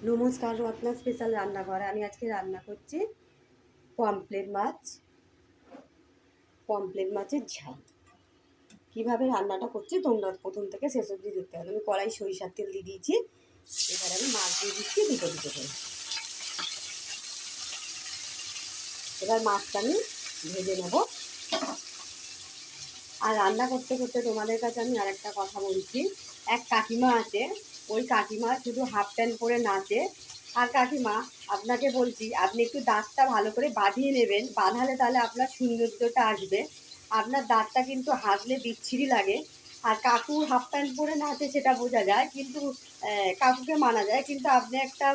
নমস্কার, রত্না স্পেশাল রান্নাঘরে আমি আজকে রান্না করছি পমফ্রেট মাছ। পমফ্রেট মাছের ঝাল কীভাবে রান্নাটা করছি তোমরা প্রথম থেকে শেষ অবধি দেখতে হবে। আমি কড়াই সরিষার তেল দিয়ে দিয়েছি, এবার আমি মাছ দিয়ে দিচ্ছি দুটো দুটো করে। এবার মাছটা আমি ভেজে নেব। আর রান্না করতে করতে তোমাদের কাছে আমি আরেকটা কথা বলছি। এক কাকিমা আছে, ওই কাকিমা শুধু হাফ প্যান্ট পরে নাচে। আর কাকিমা, আপনাকে বলছি আপনি একটু দাঁতটা ভালো করে বাঁধিয়ে নেবেন, বাঁধালে তাহলে আপনার সৌন্দর্যটা আসবে। আপনার দাঁতটা কিন্তু হাসলে বিচ্ছিরি লাগে। আর কাকু হাফ প্যান্ট পরে নাচে সেটা বোঝা যায়, কিন্তু কাকুকে মানা যায়, কিন্তু আপনি একটা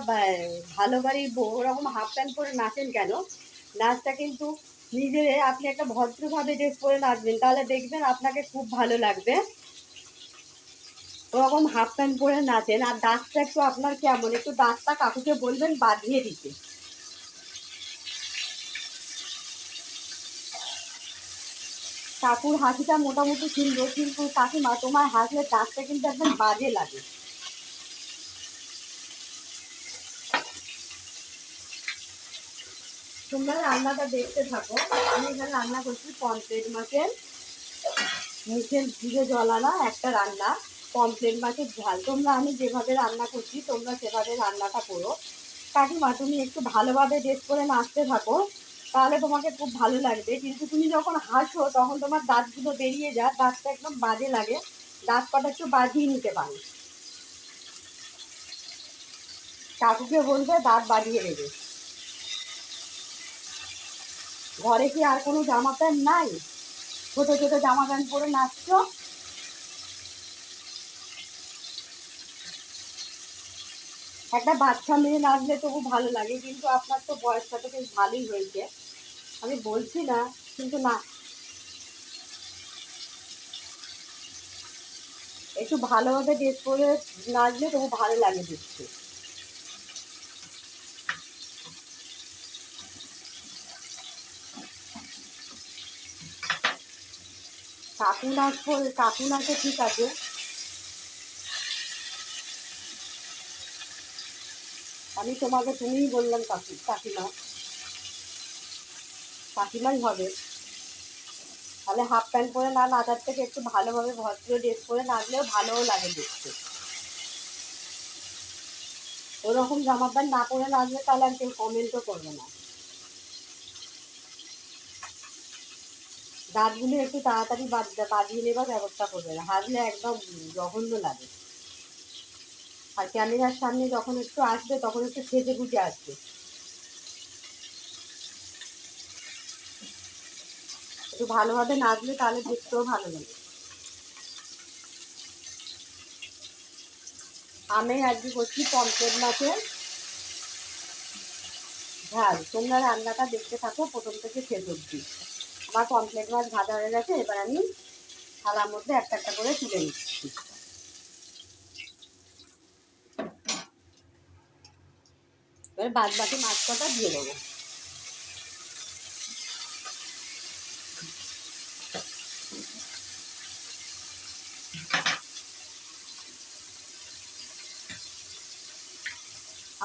ভালো বাড়ির বউ ওরকম হাফ প্যান্ট পরে নাচেন কেন? নাচটা কিন্তু নিজের আপনি একটা ভদ্রভাবে ড্রেস পরে নাচবেন, তাহলে দেখবেন আপনাকে খুব ভালো লাগবে। ওরকম হাফ প্যান্ট পরে নাচেন। আর দাঁতটা একটু আপনার কেমন, একটু দাঁতটা কাকুকে বলবেন বাঁধিয়ে দিতে। কাকুর হাসিটা মোটামুটি সুন্দর, কিন্তু কাকিমা তোমার হাসলে দাঁতটা কিন্তু একদম বাজে লাগে। তোমরা রান্নাটা দেখতে থাকো। আমি এখানে রান্না করছি পমফ্রেট মাছের মুখের জিভে জলানা একটা রান্না, পমফ্রেট মাছের ঝাল। তোমরা আমি যেভাবে রান্না করছি তোমরা সেভাবে রান্নাটা করো। কাকিমা তুমি একটু ভালোভাবে ড্রেস করে নাচতে থাকো, তাহলে তোমাকে খুব ভালো লাগবে। কিন্তু তুমি যখন হাসো তখন তোমার দাঁতগুলো বেরিয়ে যায়, দাঁতটা একদম বাজে লাগে। দাঁত কটা একটু বাজিয়ে নিতে পারো। কাকুকে বলবে দাঁত বাজিয়ে দেবে। ঘরে কি আর কোনো জামা প্যান্ট নাই? ছোটো ছোটো জামা প্যান্ট পরে নাচছো। একটা বাচ্চা মেয়ে নাচলে তবু ভালো লাগে, কিন্তু আপনার তো বয়সটা তো বেশ ভালোই হয়েছে। আমি বলছি না, কিন্তু না, একটু ভালোভাবে ড্রেস পরে নাচলে তবু ভালো লাগে দেখতে। কাকু নাচ করে, কাকু নাচে ঠিক আছে। আমি তোমাকে তুমিই বললাম কাকিমা, কাকিমাই হবে। তাহলে হাফ প্যান্ট পরে না নাচার থেকে একটু ভালোভাবে ভদ্র ড্রেস পরে নাচলেও ভালোও লাগে দেখতে। ওরকম জামা প্যান্ট না পরে নাচলে তাহলে আর কেউ কমেন্টও করবে না। দাঁতগুলো একটু তাড়াতাড়ি বাজিয়ে নেবার ব্যবস্থা করবে না, হাসলে একদম জঘন্য লাগে। আর ক্যামেরার সামনে যখন একটু আসবে তখন একটু সেজে গুজে আসবে। একটু ভালোভাবে নাচলে তাহলে দেখতেও ভালো লাগে। আমি আজকে করছি পমফ্রেট মাছের ঝাল। তোমরা রান্নাটা দেখতে থাকো প্রথম থেকে শেষ অবধি। আমার পমফ্রেট মাছ ভাজা হয়ে গেছে, এবার আমি থালার মধ্যে একটা একটা করে তুলে নিচ্ছি। এবার বাদ বাকি মাছ কটা দিয়ে দেবো।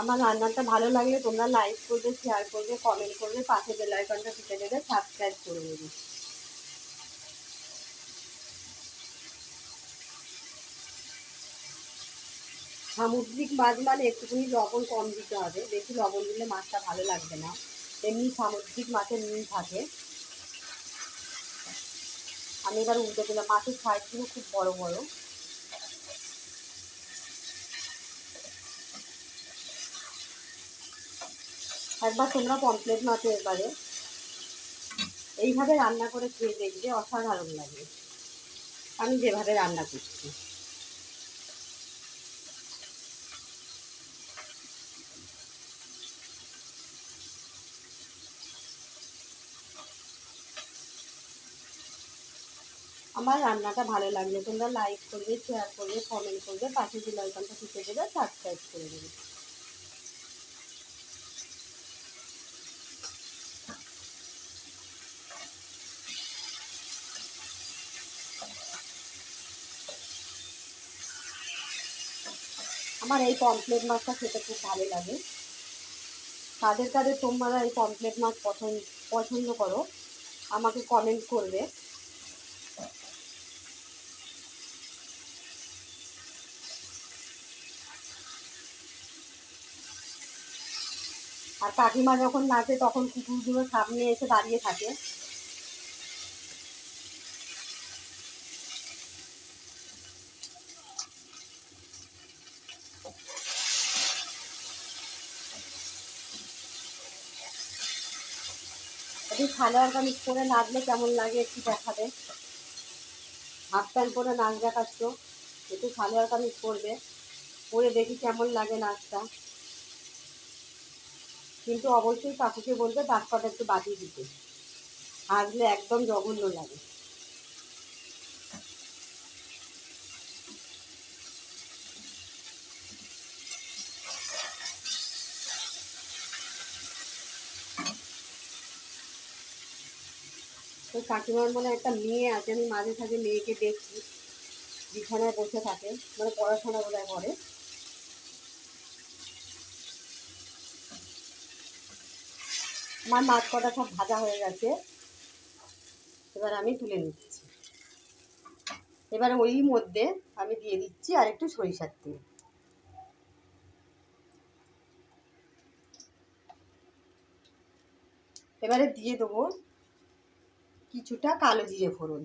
আমার রান্নাটা ভালো লাগলে তোমরা লাইক করবে, শেয়ার করবে, কমেন্ট করবে, পাশে বেল আইকনটা টিপে দেবে, সাবস্ক্রাইব করে দেবে। সামুদ্রিক মাছ মানে একটুখানি লবণ কম দিতে হবে, বেশি লবণ দিলে মাছটা ভালো লাগবে না। এমনি সামুদ্রিক মাছের নুন থাকে। আমি এবার উল্টে দিলাম, মাছের সাইজগুলো খুব বড় বড়। একবার তোমরা পমফ্রেট মাছের এবারে এইভাবে রান্না করে খেয়ে দেখবে, অসাধারণ লাগে। আমি যেভাবে রান্না করছি আমার রান্নাটা ভালো লাগলে তোমরা লাইক করবে, শেয়ার করবে, কমেন্ট করবে, পাশে বেল আইকনটা টিপে দেবে, সাবস্ক্রাইব করে দেবে। আমার এই পমফ্রেট মাছটা খেতে খুব ভালো লাগে। কাদের কাদের তোমরা এই পমফ্রেট মাছ পছন্দ করো আমাকে কমেন্ট করবে। আর কাকিমা যখন নাচে তখন কুকুরগুলো সামনে এসে দাঁড়িয়ে থাকে। একটু সালোয়ার কামিজ পরে নাচলে কেমন লাগে একটু দেখাবে। হাফ প্যান্ট পরে নাচ দেখাচ্ছ, একটু সালোয়ার কামিজ পরবে, পরে দেখি কেমন লাগে নাচটা। কিন্তু অবশ্যই কাকুকে বলবে দাঁত কটা একটু বাজিয়ে দিতে, হাসলে একদম জঘন্য লাগে। তো কাকিমার মনে একটা মেয়ে আছে, আমি মাঝে সাঝে মেয়েকে দেখছি বিছানায় বসে থাকে, মানে পড়াশোনা বোধহয় করে। আমার মাছ কটা সব ভাজা হয়ে গেছে, এবার আমি তুলে নিচ্ছি। এবার ওই মধ্যে আমি দিয়ে দিচ্ছি আর একটু সরিষার তেল। এবারে দিয়ে দেবো কিছুটা কালো জিরে ফোড়ন।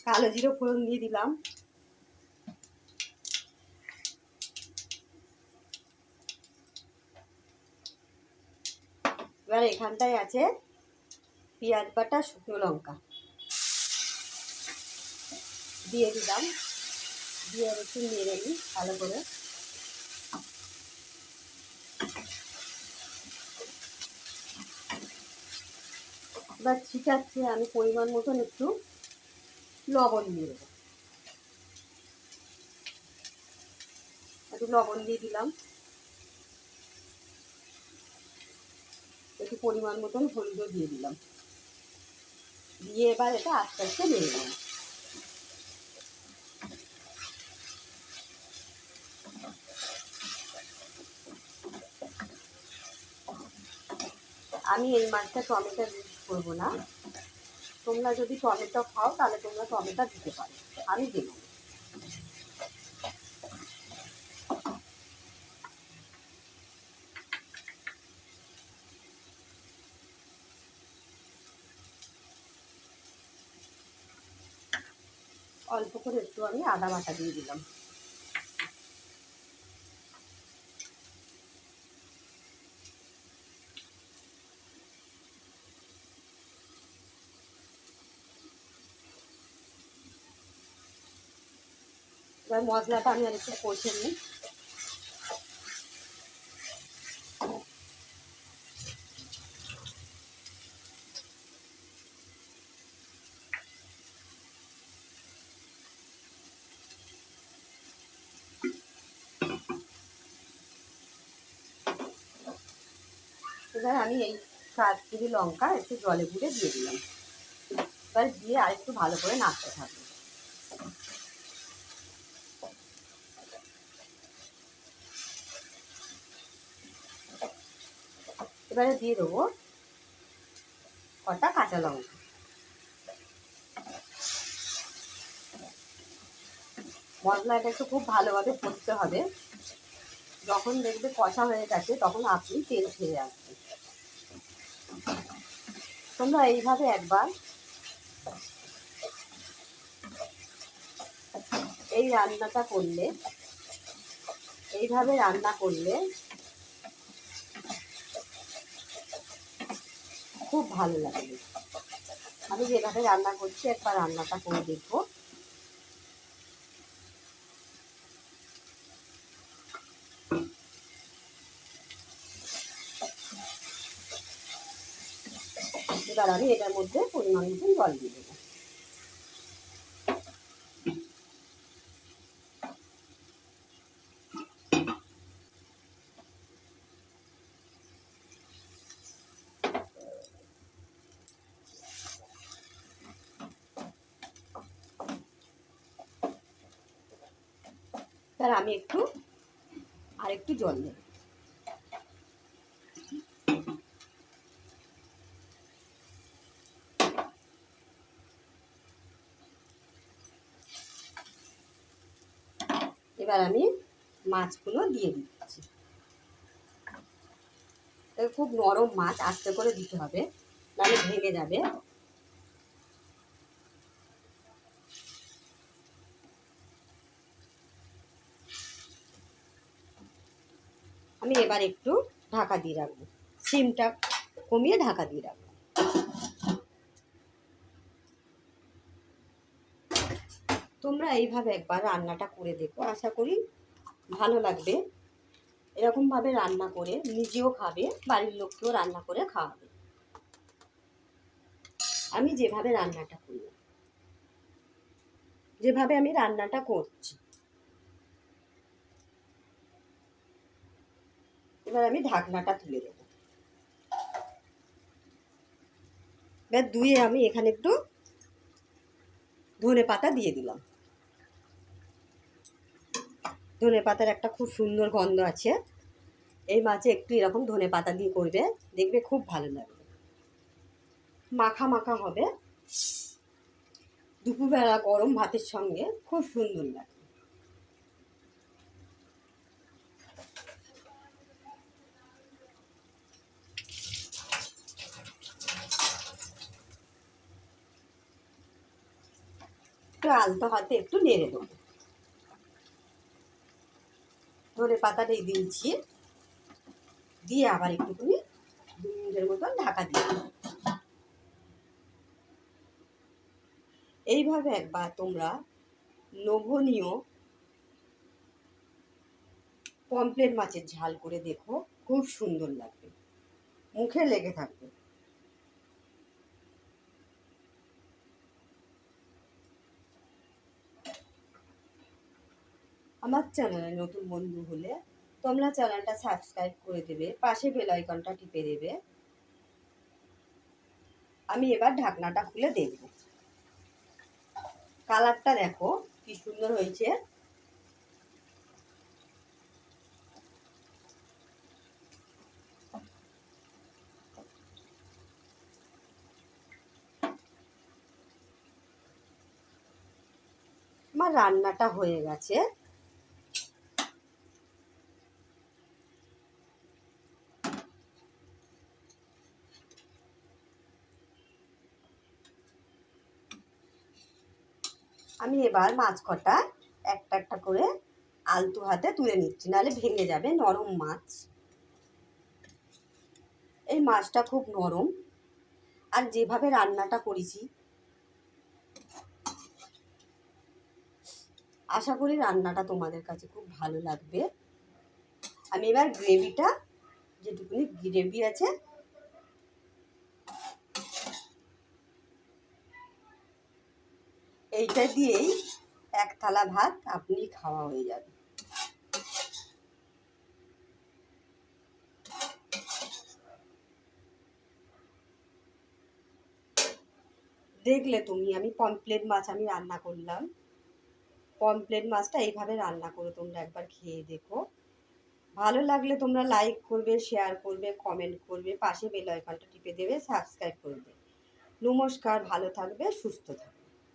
কালো জিরে ফোড়ন দিয়ে দিলাম। এবার এখানটায় আছে পেঁয়াজ বাটা, শুকনো লঙ্কা দিয়ে দিলাম, দিয়ে একটু নেড়ে নিই ভালো করে। এবার ছিটাচ্ছে আমি পরিমাণ মতন একটু লবণ দিয়ে দেবো। একটু লবণ দিয়ে দিলাম, একটু পরিমাণ মতন হলুদও দিয়ে দিলাম, দিয়ে এবার এটা আস্তে আস্তে নেড়ে নেব। আমি এই মাছটা টমেটো ইউজ করবো না, তোমরা যদি টমেটো খাও তাহলে তোমরা টমেটো দিতে পারো, আমি দেব। অল্প করে একটু আমি আদা বাটা দিয়ে দিলাম। এবার মশলাটা আমি আর একটু কষে নিই। এবার আমি এই কাশ্মীরি লঙ্কা একটু জলে গুঁড়ে দিয়ে দিলাম। এবার দিয়ে আর একটু ভালো করে নাড়তে থাকবো। এবারে দিয়ে দেবো কটা কাঁচা লঙ্কা। মশলাটা একটু খুব ভালোভাবে কষতে হবে, যখন দেখবে কষা হয়ে গেছে তখন আপনি তেল ছেড়ে আসবে। তোমরা এইভাবে একবার এই রান্নাটা করলে, এইভাবে রান্না করলে খুব ভালো লাগবে। আমি যেভাবে রান্না করছি একবার রান্নাটা করে দেখবো। এবার আমি এটার মধ্যে পরিমাণ মতন জল দিয়ে দেবো। এবার আমি একটু জল নেব। এবার আমি মাছগুলো দিয়ে দিচ্ছি। খুব নরম মাছ, আস্তে করে দিতে হবে, নাহলে ভেঙে যাবে। আমি এবার একটু ঢাকা দিয়ে রাখবো, সিমটা কমিয়ে ঢাকা দিয়ে রাখবো। তোমরা এইভাবে একবার রান্নাটা করে দেখো, আশা করি ভালো লাগবে। এরকমভাবে রান্না করে নিজেও খাবে, বাড়ির লোককেও রান্না করে খাওয়াবে। আমি যেভাবে রান্নাটা করলাম, যেভাবে আমি রান্নাটা করছি, এবার আমি ঢাকনাটা তুলে দেবো। এবার ধুয়ে আমি এখানে একটু ধনে পাতা দিয়ে দিলাম। ধনে পাতার একটা খুব সুন্দর গন্ধ আছে। এই মাছে একটু এরকম ধনে পাতা দিয়ে করবে, দেখবে খুব ভালো লাগবে। মাখা মাখা হবে, দুপুরবেলা গরম ভাতের সঙ্গে খুব সুন্দর লাগে। একটু আলতো হাতে একটু নেড়ে দেবো। ধনে পাতাটাই দিয়েছি, দিয়ে আবার একটুখানি 2 মিনিটের মতন ঢাকা দিয়ে দেবো। এইভাবে একবার তোমরা লোভনীয় পমফ্রেট মাছের ঝাল করে দেখো, খুব সুন্দর লাগবে, মুখে লেগে থাকবে। আমার চ্যানেলে নতুন বন্ধু হলে তোমরা চ্যানেলটা সাবস্ক্রাইব করে দেবে, পাশে বেল আইকনটা টিপে দেবে। আমি এবার ঢাকনাটা খুলে দেখব, কালারটা দেখো কি সুন্দর হয়েছে। আমার রান্নাটা হয়ে গেছে। আমি এবার মাছ কটা একটা একটা করে আলতো হাতে তুলে নিচ্ছি, নাহলে ভেঙে যাবে, নরম মাছ। এই মাছটা খুব নরম, আর যেভাবে রান্নাটা করেছি আশা করি রান্নাটা তোমাদের কাছে খুব ভালো লাগবে। আমি এবার গ্রেভিটা, যেটুকুনি গ্রেভি আছে, এইটা দিয়েই 1 থালা ভাত আপনি খাওয়া হয়ে যাবে। দেখলে তুমি, আমি পমফ্রেট মাছ আমি রান্না করলাম। পমফ্রেট মাছটা এইভাবে রান্না করে তোমরা একবার খেয়ে দেখো। ভালো লাগলে তোমরা লাইক করবে, শেয়ার করবে, কমেন্ট করবে, পাশে বেল আইকনটা টিপে দেবে, সাবস্ক্রাইব করবে। নমস্কার, ভালো থাকবে, সুস্থ থাকবে।